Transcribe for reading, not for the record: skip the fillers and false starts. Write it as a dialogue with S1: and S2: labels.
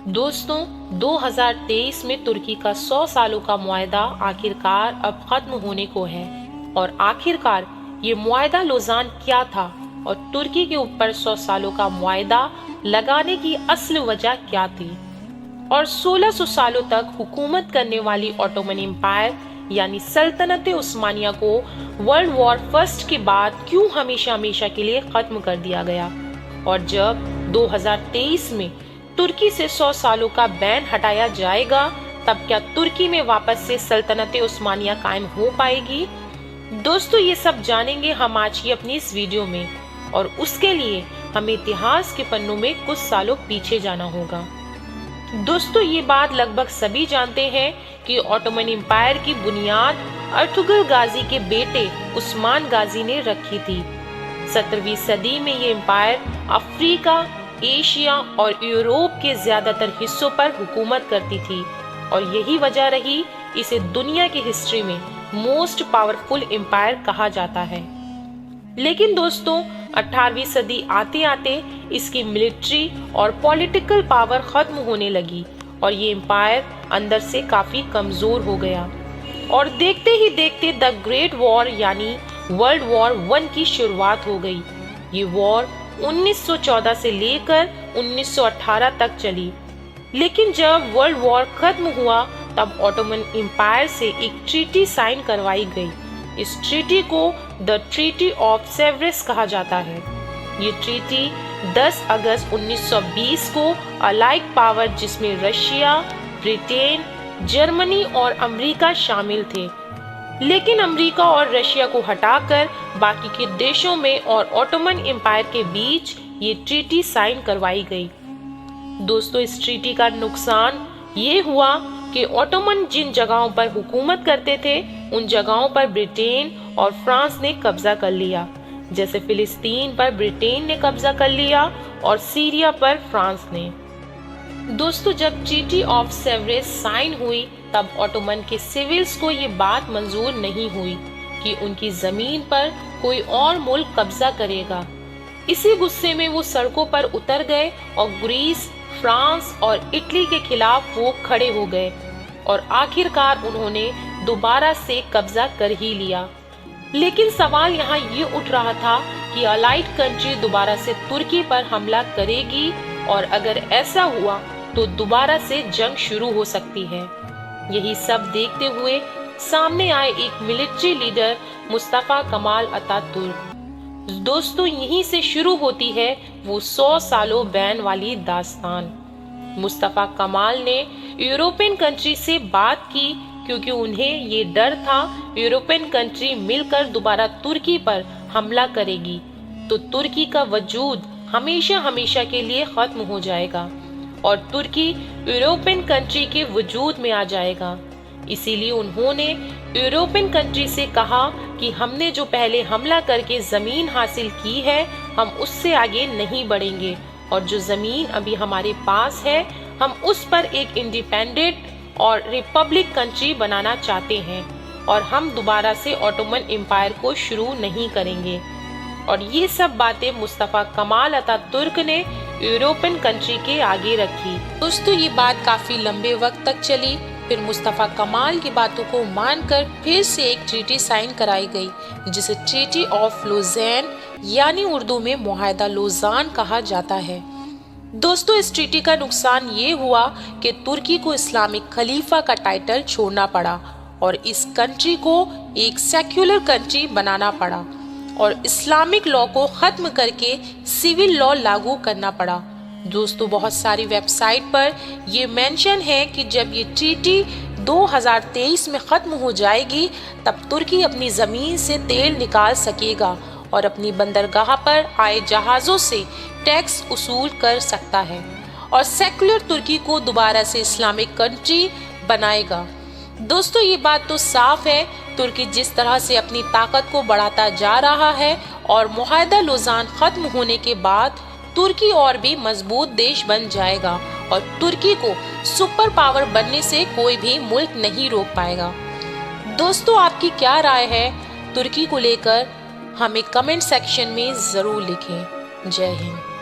S1: दोस्तों 2023 में तुर्की का 100 सालों का मुआहदा आखिरकार अब खत्म होने को है। और आखिरकार ये मुआहदा लोज़ान क्या था और तुर्की के ऊपर 100 सालों का मुआहदा लगाने की असल वजह क्या थी, और 1600 सालों तक हुकूमत करने वाली ऑटोमन एम्पायर यानी सल्तनत उस्मानिया को वर्ल्ड वॉर फर्स्ट के बाद क्यों हमेशा हमेशा के लिए खत्म कर दिया गया। और जब 2023 में तुर्की से 100 सालों का बैन हटाया जाएगा, तब क्या तुर्की में वापस से सल्तनत उस्मानिया कायम हो पाएगी। दोस्तों ये सब जानेंगे हम आज की अपनी इस वीडियो में, और उसके लिए हमें इतिहास के पन्नों में कुछ सालों पीछे जाना होगा। दोस्तों ये बात लगभग सभी जानते हैं कि ऑटोमन एम्पायर की बुनियाद अर्तुगरुल गाजी के बेटे उस्मान गाजी ने रखी थी। 17वीं सदी में ये एम्पायर अफ्रीका, एशिया और यूरोप के ज्यादातर हिस्सों पर हुकूमत करती थी, और यही वजह रही इसे दुनिया की हिस्ट्री में मोस्ट पावरफुल एम्पायर कहा जाता है। लेकिन दोस्तों 18वीं सदी आते आते इसकी मिलिट्री और पॉलिटिकल पावर खत्म होने लगी और ये एम्पायर अंदर से काफी कमजोर हो गया, और देखते ही देखते द ग्रेट वॉर यानी वर्ल्ड वॉर 1 की शुरुआत हो गई। ये वॉर 1914 से लेकर 1918 तक चली। लेकिन जब वर्ल्ड वॉर खत्म हुआ तब ऑटोमन एम्पायर से एक ट्रीटी साइन करवाई गई। इस ट्रीटी को द ट्रीटी ऑफ सेवरेस कहा जाता है। ये ट्रीटी 10 अगस्त 1920 को अलाइड पावर जिसमें रशिया, ब्रिटेन, जर्मनी और अमेरिका शामिल थे, लेकिन अमेरिका और रशिया को हटाकर बाकी के देशों में और ऑटोमन एम्पायर के बीच ये ट्रीटी साइन करवाई गई। दोस्तों इस ट्रीटी का नुकसान ये हुआ कि ऑटोमन जिन जगहों पर हुकूमत करते थे उन जगहों पर ब्रिटेन और फ्रांस ने कब्जा कर लिया। जैसे फिलिस्तीन पर ब्रिटेन ने कब्जा कर लिया और सीरिया पर फ्रांस ने। दोस्तों जब ट्रीटी ऑफ सेवरेस साइन हुई तब ऑटोमन के सिविल्स को ये बात मंजूर नहीं हुई कि उनकी जमीन पर कोई और मुल्क कब्जा करेगा। इसी गुस्से में वो सड़कों पर उतर गए और ग्रीस, फ्रांस और इटली के खिलाफ वो खड़े हो गए, और आखिरकार उन्होंने दोबारा से कब्जा कर ही लिया। लेकिन सवाल यहाँ ये उठ रहा था कि अलाइड कंट्री दोबारा से तुर्की पर हमला करेगी, और अगर ऐसा हुआ तो दोबारा से जंग शुरू हो सकती है। यही सब देखते हुए सामने आए एक military leader Mustafa Kemal Ataturk. दोस्तों यहीं से शुरू होती है वो 100 सालों बैन वाली दास्तान। मुस्तफा कमाल ने यूरोपियन कंट्री से बात की क्योंकि उन्हें ये डर था यूरोपियन कंट्री मिलकर दोबारा तुर्की पर हमला करेगी तो तुर्की का वजूद हमेशा हमेशा के लिए खत्म हो जाएगा और तुर्की यूरोपियन कंट्री के वजूद में आ जाएगा। इसीलिए उन्होंने यूरोपियन कंट्री से कहा कि हमने जो पहले हमला करके जमीन हासिल की है हम उससे आगे नहीं बढ़ेंगे, और जो जमीन अभी हमारे पास है हम उस पर एक इंडिपेंडेंट और रिपब्लिक कंट्री बनाना चाहते हैं, और हम दोबारा से ऑटोमन एम्पायर को शुरू नहीं करेंगे। और ये सब बातें मुस्तफा कमाल अतातुर्क ने यूरोपियन कंट्री के आगे रखी। दोस्तों ये बात काफी लंबे वक्त तक चली। फिर मुस्तफा कमाल की बातों को मानकर फिर से एक ट्रीटी साइन कराई गई जिसे ट्रीटी ऑफ लोज़ान यानी उर्दू में मुआहदा लोज़ान कहा जाता है। दोस्तों इस ट्रीटी का नुकसान ये हुआ कि तुर्की को इस्लामिक खलीफा का टाइटल छोड़ना पड़ा और इस कंट्री को एक सेक्युलर कंट्री बनाना पड़ा और इस्लामिक लॉ को खत्म करके सिविल लॉ लागू करना पड़ा। दोस्तों बहुत सारी वेबसाइट पर ये मेंशन है कि जब ये ट्रीटी 2023 में खत्म हो जाएगी तब तुर्की अपनी ज़मीन से तेल निकाल सकेगा और अपनी बंदरगाह पर आए जहाज़ों से टैक्स वसूल कर सकता है और सेक्युलर तुर्की को दोबारा से इस्लामिक कंट्री बनाएगा। दोस्तों ये बात तो साफ है, तुर्की जिस तरह से अपनी ताकत को बढ़ाता जा रहा है और मुआहदा लोज़ान खत्म होने के बाद तुर्की और भी मजबूत देश बन जाएगा और तुर्की को सुपर पावर बनने से कोई भी मुल्क नहीं रोक पाएगा। दोस्तों आपकी क्या राय है तुर्की को लेकर, हमें कमेंट सेक्शन में ज़रूर लिखें। जय हिंद।